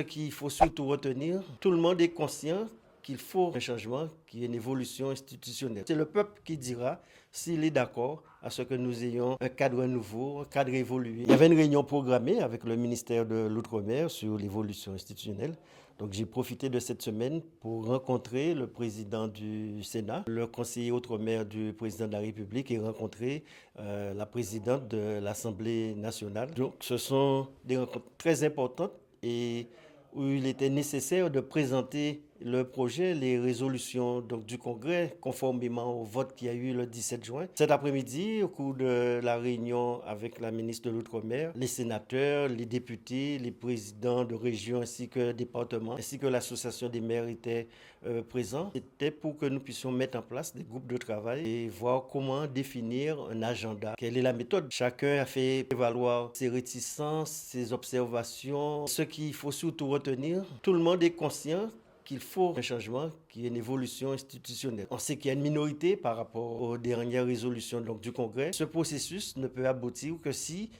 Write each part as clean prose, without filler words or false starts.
Ce qu'il faut surtout retenir, tout le monde est conscient qu'il faut un changement, qu'il y ait une évolution institutionnelle. C'est le peuple qui dira s'il est d'accord à ce que nous ayons un cadre nouveau, un cadre évolué. Il y avait une réunion programmée avec le ministère de l'Outre-mer sur l'évolution institutionnelle. Donc j'ai profité de cette semaine pour rencontrer le président du Sénat, le conseiller Outre-mer du président de la République et rencontrer la présidente de l'Assemblée nationale. Donc ce sont des rencontres très importantes et où il était nécessaire de présenter le projet, les résolutions donc, du Congrès, conformément au vote qu'il y a eu le 17 juin. Cet après-midi, au cours de la réunion avec la ministre de l'Outre-mer, les sénateurs, les députés, les présidents de régions ainsi que départements, ainsi que l'association des maires étaient présents. C'était pour que nous puissions mettre en place des groupes de travail et voir comment définir un agenda. Quelle est la méthode? Chacun a fait évaluer ses réticences, ses observations. Ce qu'il faut surtout retenir, tout le monde est conscient qu'il faut un changement, qu'il y ait une évolution institutionnelle. On sait qu'il y a une minorité par rapport aux dernières résolutions donc, du Congrès. Ce processus ne peut aboutir que si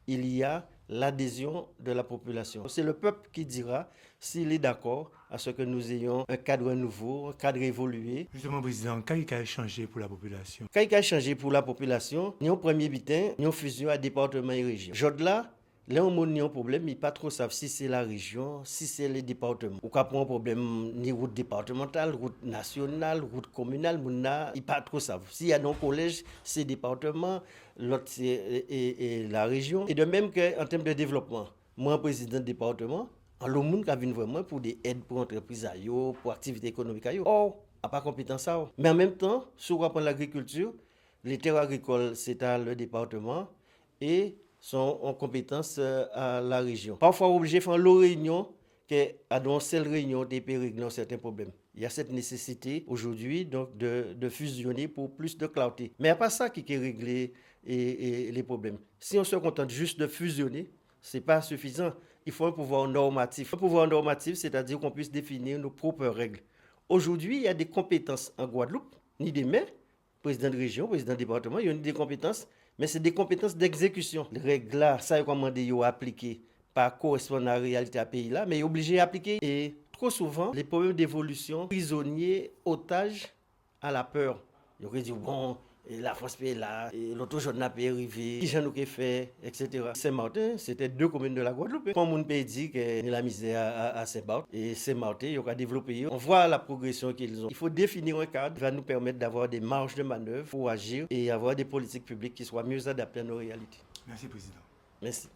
il y a l'adhésion de la population. C'est le peuple qui dira s'il est d'accord à ce que nous ayons un cadre nouveau, un cadre évolué. Justement, Président, qu'est-ce qui a changé pour la population? Qu'est-ce qui a changé pour la population? Nous, au premier bitin, nous fusion à département et région. Jodla, là, on a un problème, ils ne pas trop savent si c'est la région, si c'est les départements. Ou quand on a un problème, ni route départementale, route nationale, route communale, ils ne pas trop savent. S'il y a dans le collège, c'est département, l'autre c'est la région. Et de même qu'en termes de développement, moi, président de département, le monde qui vient vraiment pour des aides pour entreprises, pour activités économiques. Or, n'a pas compétence ça. Mais en même temps, si on prend l'agriculture, les terres agricoles, c'est à le département et sont en compétence à la région. Parfois, on est obligé de faire une réunion, qu'à dans seule réunion, des peut régler certains problèmes. Il y a cette nécessité aujourd'hui donc, de fusionner pour plus de clarté. Mais il n'y a pas ça qui est réglé et les problèmes. Si on se contente juste de fusionner, ce n'est pas suffisant. Il faut un pouvoir normatif. Un pouvoir normatif, c'est-à-dire qu'on puisse définir nos propres règles. Aujourd'hui, il y a des compétences en Guadeloupe, ni des maires, président de région, président de département, il y a des compétences, mais c'est des compétences d'exécution. Les règles là, ça est commandé à appliquer, pas correspondre à la réalité à pays là, mais obligé d'appliquer. Et trop souvent, les problèmes d'évolution, prisonniers, otages à la peur. Ils auraient dit, bon, la France paye là, l'autre jour n'a pas arrivé, qui j'en ai fait, etc. Saint-Martin, c'était 2 communes de la Guadeloupe. Comme on peut dire qu'il y a la misère à Saint-Martin, et Saint-Martin, il y a développé. On voit la progression qu'ils ont. Il faut définir un cadre qui va nous permettre d'avoir des marges de manœuvre pour agir et avoir des politiques publiques qui soient mieux adaptées à nos réalités. Merci, Président. Merci.